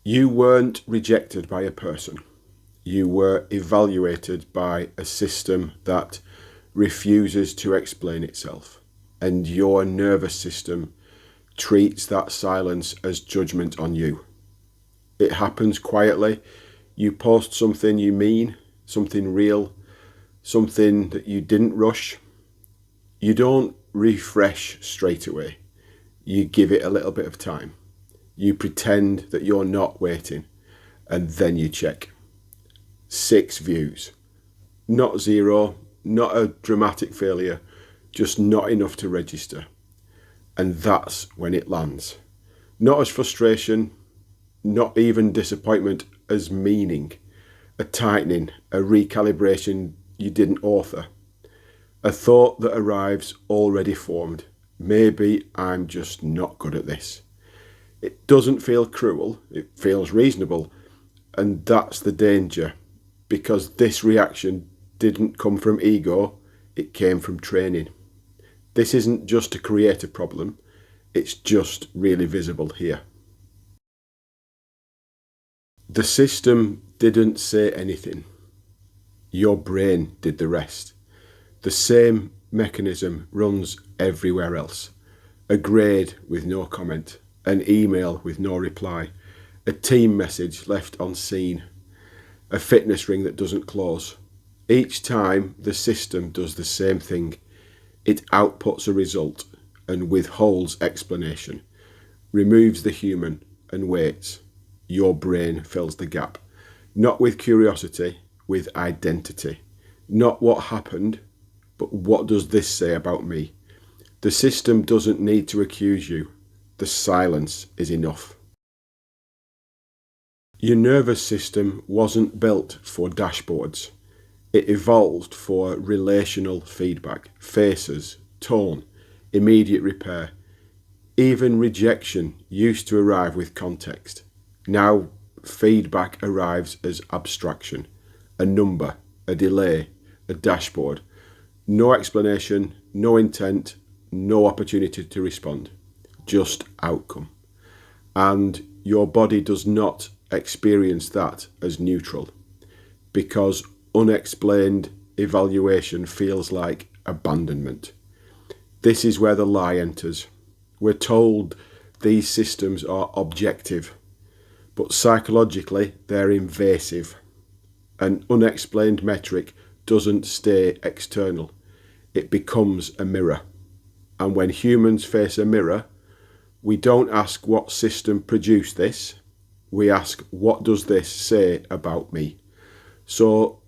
You weren't rejected by a person. You were evaluated by a system that refuses to explain itself. And your nervous system treats that silence as judgment on you. It happens quietly. You post something you mean, something real, something that you didn't rush. You don't refresh straight away. You give it a little bit of time. You pretend that you're not waiting, and then you check. 6 views. Not 0, not a dramatic failure, just not enough to register. And that's when it lands. Not as frustration, not even disappointment, as meaning. A tightening, a recalibration you didn't author. A thought that arrives already formed. Maybe I'm just not good at this. It doesn't feel cruel, it feels reasonable. And that's the danger, because this reaction didn't come from ego, it came from training. This isn't just to create a problem, it's just really visible here. The system didn't say anything. Your brain did the rest. The same mechanism runs everywhere else. A grade with no comment, an email with no reply, a team message left unseen, a fitness ring that doesn't close. Each time the system does the same thing. It outputs a result and withholds explanation, removes the human and waits. Your brain fills the gap, not with curiosity, with identity. Not what happened, but what does this say about me? The system doesn't need to accuse you. The silence is enough. Your nervous system wasn't built for dashboards. It evolved for relational feedback, faces, tone, immediate repair. Even rejection used to arrive with context. Now, feedback arrives as abstraction, a number, a delay, a dashboard. No explanation, no intent, no opportunity to respond, just outcome. And your body does not experience that as neutral, because unexplained evaluation feels like abandonment. This is where the lie enters. We're told these systems are objective, but psychologically they're invasive. An unexplained metric doesn't stay external. It becomes a mirror. And when humans face a mirror, we don't ask what system produced this. We ask, what does this say about me? So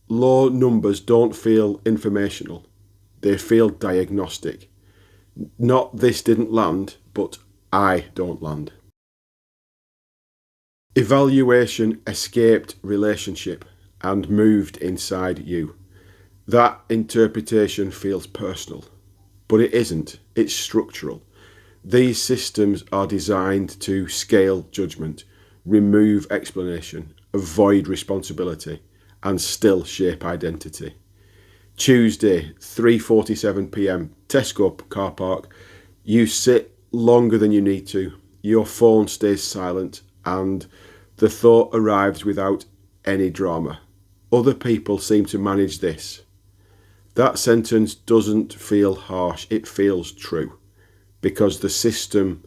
low numbers don't feel informational. They feel diagnostic. Not this didn't land, but I don't land. Evaluation escaped relationship and moved inside you. That interpretation feels personal, but it isn't. It's structural. These systems are designed to scale judgment, remove explanation, avoid responsibility, and still shape identity. Tuesday, 3:47 p.m, Tesco car park. You sit longer than you need to. Your phone stays silent, and the thought arrives without any drama. Other people seem to manage this. That sentence doesn't feel harsh, it feels true, because the system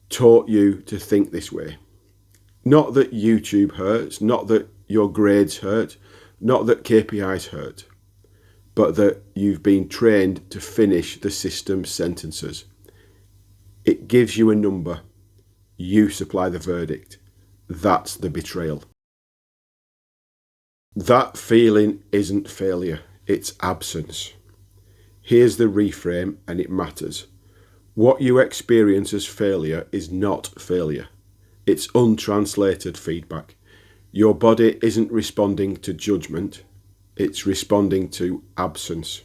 taught you to think this way. Not that YouTube hurts, not that your grades hurt, not that KPIs hurt, but that you've been trained to finish the system's sentences. It gives you a number. You supply the verdict. That's the betrayal. That feeling isn't failure, it's absence. Here's the reframe, and it matters. What you experience as failure is not failure. It's untranslated feedback. Your body isn't responding to judgment, it's responding to absence.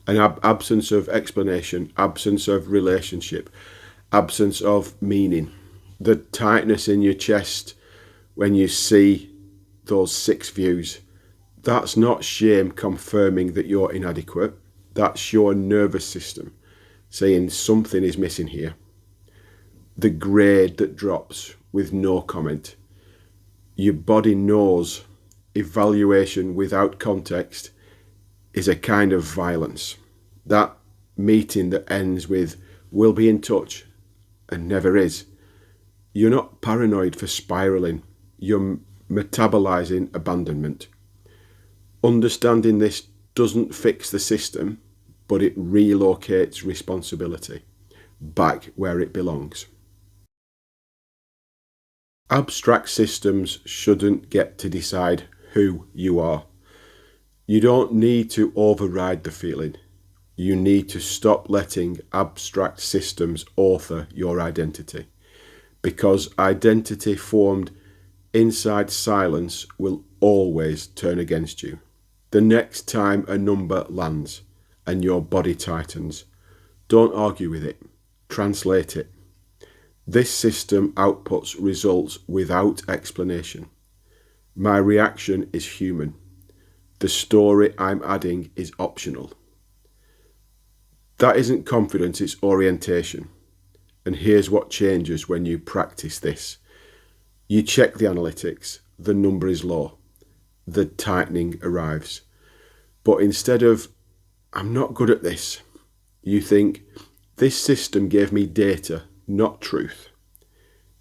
An absence of explanation, absence of relationship, absence of meaning. The tightness in your chest when you see those 6 views, that's not shame confirming that you're inadequate. That's your nervous system saying something is missing here. The grade that drops with no comment. Your body knows evaluation without context is a kind of violence. That meeting that ends with "we'll be in touch" and never is. You're not paranoid for spiraling. You're metabolizing abandonment. Understanding this doesn't fix the system, but it relocates responsibility back where it belongs. Abstract systems shouldn't get to decide who you are. You don't need to override the feeling. You need to stop letting abstract systems author your identity, because identity formed inside silence will always turn against you. The next time a number lands and your body tightens, don't argue with it, translate it. This system outputs results without explanation. My reaction is human. The story I'm adding is optional. That isn't confidence, it's orientation. And here's what changes when you practice this. You check the analytics, the number is low, the tightening arrives. But instead of, "I'm not good at this," you think, "This system gave me data, not truth."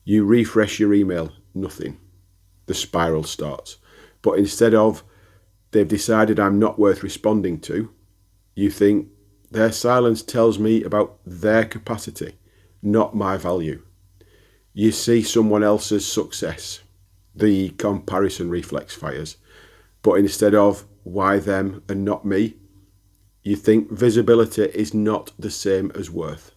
You refresh your email, nothing. The spiral starts. But instead of, "They've decided I'm not worth responding to," you think, "Their silence tells me about their capacity, not my value." You see someone else's success. The comparison reflex fires. But instead of, "Why them and not me?" you think visibility is not the same as worth.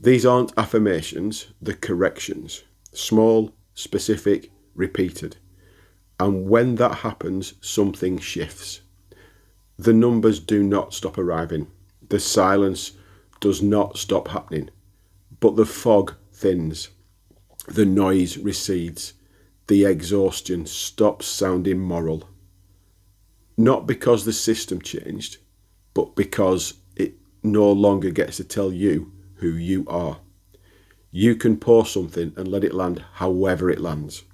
These aren't affirmations, they're corrections. Small, specific, repeated. And when that happens, something shifts. The numbers do not stop arriving. The silence does not stop happening. But the fog thins. The noise recedes. The exhaustion stops sounding moral. Not because the system changed, but because it no longer gets to tell you who you are. You can pour something and let it land however it lands.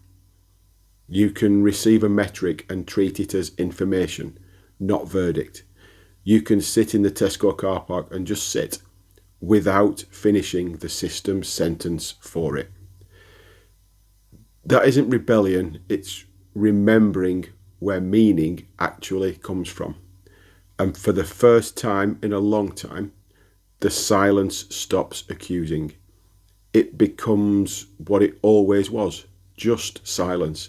You can receive a metric and treat it as information, not verdict. You can sit in the Tesco car park and just sit without finishing the system's sentence for it. That isn't rebellion, it's remembering where meaning actually comes from. And for the first time in a long time, the silence stops accusing. It becomes what it always was, just silence,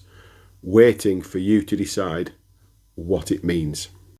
waiting for you to decide what it means.